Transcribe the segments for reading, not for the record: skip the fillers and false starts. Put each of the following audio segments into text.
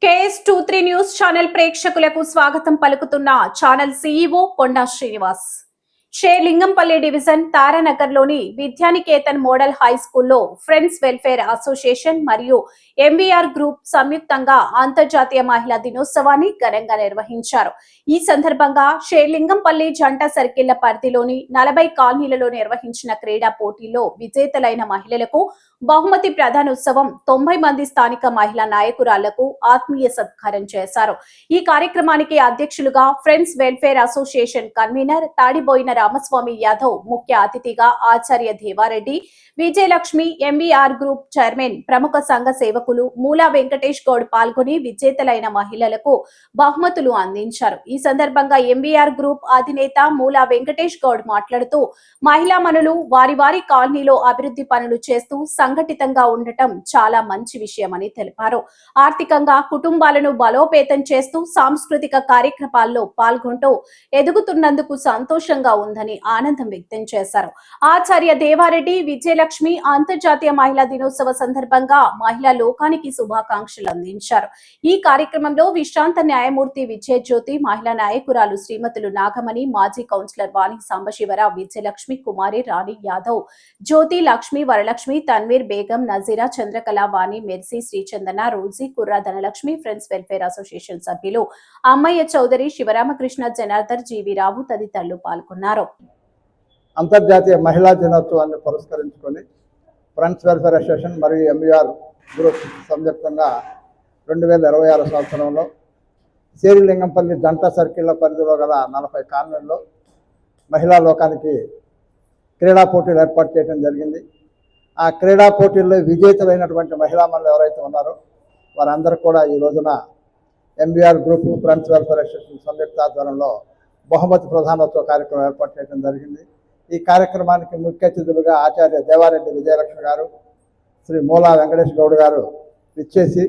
KS23 news channel ప్రేక్షకులకు స్వాగతం పలుకుతున్న channel CEO Konda Srinivas. Lingampally division తారానగర్లోని విద్యానికేతన్ మోడల్ హై స్కూల్లో ఫ్రెండ్స్ వెల్ఫేర్ అసోసియేషన్ మరియు ఎంవీఆర్ గ్రూప్ సంయుక్తంగా అంతర్జాతీయ మహిళా దినోత్సవాన్ని ఘనంగా నిర్వహించారు. ఈ సందర్భంగా లింగంపల్లి జంట సర్కిళ్ల పరిధిలోని 40 కాలనీలలో నిర్వహించిన క్రీడా పోటీల్లో విజేతలైన మహిళలకు బహుమతి ప్రధానోత్సవం 90 మంది స్థానిక మహిళా నాయకురాళ్లకు ఆత్మీయ సత్కారం చేశారు. ఈ కార్యక్రమానికి అధ్యక్షులుగా friends welfare association convener Tadiboina Ramaswamy Yadav, ముఖ్య అతిథిగా Acharya Devareddy, Vijayalakshmi, MVR group chairman, ప్రముఖ సంఘ సేవకులు మూలా వెంకటేష్ గౌడ్ పాల్గొని విజేతలైన మహిళలకు బహుమతులు అందించారు. ఈ సందర్భంగా ఎంవీఆర్ గ్రూప్ అధినేత మూలా వెంకటేష్ గౌడ్ మాట్లాడుతూ మహిళా మనులు వారి వారి కాలనీలో అభివృద్ధి పనులు చేస్తూ సంఘటితంగా ఉండటం చాలా మంచి విషయమని తెలిపారు. ఆర్థికంగా కుటుంబాలను బలోపేతం చేస్తూ సాంస్కృతిక కార్యక్రమాల్లో పాల్గొంటూ ఎదుగుతున్నందుకు సంతోషంగా ఉందని ఆనందం వ్యక్తం చేశారు. ఆచార్య దేవారెడ్డి, విజయలక్ష్మి అంతర్జాతీయ మహిళా దినోత్సవ సందర్భంగా మహిళా లోకానికి శుభాకాంక్షలు అందించారు. ఈ కార్యక్రమంలో విశ్రాంత న్యాయమూర్తి విజయజ్యోతి, మహిళా నాయకురాలు శ్రీమతులు నాగమణి, మాజీ కౌన్సిలర్ వాణి సాంబశివరావు, విజయలక్ష్మి, కుమారి, రాణి యాదవ్, జ్యోతి, లక్ష్మి, వరలక్ష్మి, తన్వీర్, బేగం, నజీరా, చంద్రకళ, వాణి, మెర్సీ, శ్రీచందన, రోజీ, కుర్రా, ధనలక్ష్మి, ఫ్రెండ్స్ వెల్ఫేర్ అసోసియేషన్ సభ్యులు అమ్మయ్య చౌదరి, శివరామకృష్ణ, జనార్దర్, జీవి రావు తదితరులు పాల్గొన్నారు. అంతర్జాతీయ మహిళా దినోత్సవాన్ని పురస్కరించుకొని ఫ్రెండ్స్ వెల్ఫేర్ అసోసియేషన్ మరియు ఎంవీఆర్ గ్రూప్ సంయుక్తంగా 2026 సంవత్సరంలో లింగంపల్లి జంట సర్కిళ్ల పరిధిలో గల 40 కాలనీల్లో మహిళా లోకానికి క్రీడా పోటీలు ఏర్పాటు చేయడం జరిగింది. ఆ క్రీడా పోటీల్లో విజేతలైనటువంటి మహిళా మనులు ఎవరైతే ఉన్నారో వారందరూ కూడా ఈ రోజున MVR group friends welfare association సంయుక్త ఆధ్వర్యంలో బహుమతి ప్రధానోత్సవ కార్యక్రమం ఏర్పాటు చేయడం జరిగింది. ఈ కార్యక్రమానికి ముఖ్య అతిథులుగా ఆచార్య దేవారెడ్డి విజయలక్ష్మి గారు, శ్రీ మూలా వెంకటేష్ గౌడ్ గారు ఇచ్చేసి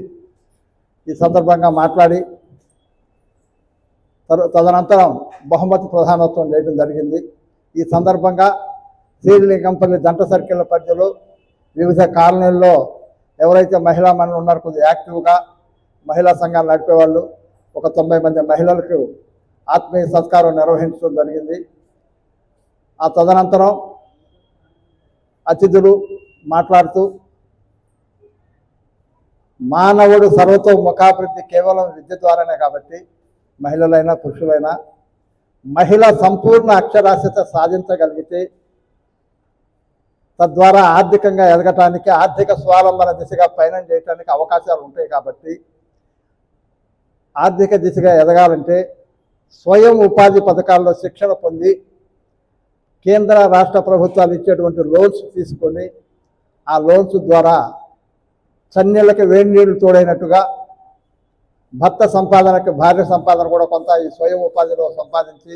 ఈ సందర్భంగా మాట్లాడి తదనంతరం బహుమతి ప్రధానోత్సవం చేయడం జరిగింది. ఈ సందర్భంగా లింగంపల్లి జంట సర్కిళ్ల పరిధిలో వివిధ కాలనీల్లో ఎవరైతే మహిళా మనులు ఉన్నారో కొద్దిగా యాక్టివ్గా మహిళా సంఘాలు నడిపేవాళ్ళు ఒక 90 మంది మహిళలకు ఆత్మీయ సత్కారం నిర్వహించడం జరిగింది. ఆ తదనంతరం అతిథులు మాట్లాడుతూ మానవుడు సర్వతోముఖాభివృద్ధి కేవలం విద్య ద్వారానే కాబట్టి మహిళలైనా పురుషులైనా మహిళ సంపూర్ణ అక్షరాస్యత సాధించగలిగితే తద్వారా ఆర్థికంగా ఎదగటానికి, ఆర్థిక స్వావలంబన దిశగా పయనం చేయడానికి అవకాశాలు ఉంటాయి. కాబట్టి ఆర్థిక దిశగా ఎదగాలంటే స్వయం ఉపాధి పథకాల్లో శిక్షణ పొంది కేంద్ర రాష్ట్ర ప్రభుత్వాలు ఇచ్చేటువంటి లోన్స్ తీసుకొని ఆ లోన్స్ ద్వారా చన్నీళ్ళకి వేడి నీళ్లు తోడైనట్టుగా భర్త సంపాదనకి భార్య సంపాదన కూడా కొంత ఈ స్వయం ఉపాధిలో సంపాదించి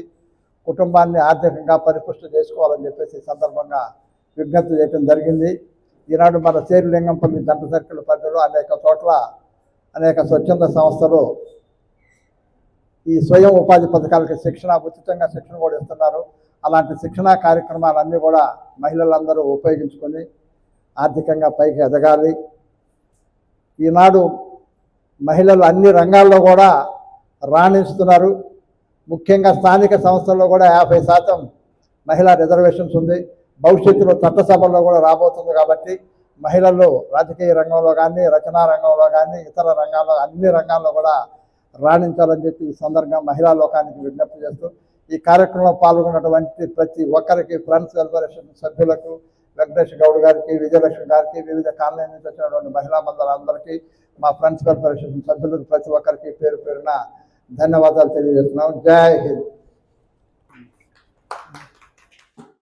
కుటుంబాన్ని ఆర్థికంగా పరిపుష్టి చేసుకోవాలని చెప్పేసి ఈ సందర్భంగా విజ్ఞప్తి చేయడం జరిగింది. ఈనాడు మన లింగంపల్లి జంట సర్కిల్ పరిధిలో అనేక చోట్ల అనేక స్వచ్ఛంద సంస్థలు ఈ స్వయం ఉపాధి పథకాలకి ఉచితంగా శిక్షణ కూడా ఇస్తున్నారు. అలాంటి శిక్షణా కార్యక్రమాలన్నీ కూడా మహిళలందరూ ఉపయోగించుకొని ఆర్థికంగా పైకి ఎదగాలి. ఈనాడు మహిళలు అన్ని రంగాల్లో కూడా రాణిస్తున్నారు. ముఖ్యంగా స్థానిక సంస్థల్లో కూడా 50% మహిళా రిజర్వేషన్స్ ఉంది. భవిష్యత్తులో చట్టసభల్లో కూడా రాబోతుంది. కాబట్టి మహిళలు రాజకీయ రంగంలో కానీ, రచనా రంగంలో కానీ, ఇతర రంగాల్లో అన్ని రంగాల్లో కూడా రాణించాలని చెప్పి ఈ సందర్భంగా మహిళా లోకానికి విజ్ఞప్తి చేస్తూ ఈ కార్యక్రమంలో పాల్గొన్నటువంటి ప్రతి ఒక్కరికి, ఫ్రెండ్స్ వెల్ఫేర్ అసోసియేషన్ సభ్యులకు, వెంకటేష్ గౌడ్ గారికి, విజయలక్ష్మి గారికి, వివిధ కాలనీ నుంచి వచ్చినటువంటి మహిళా మండలందరికీ, మా ఫ్రెండ్స్ వెల్ఫేర్ అసోసియేషన్ సభ్యులకు ప్రతి ఒక్కరికి పేరు పేరున ధన్యవాదాలు తెలియజేస్తున్నాం. జై హింద్.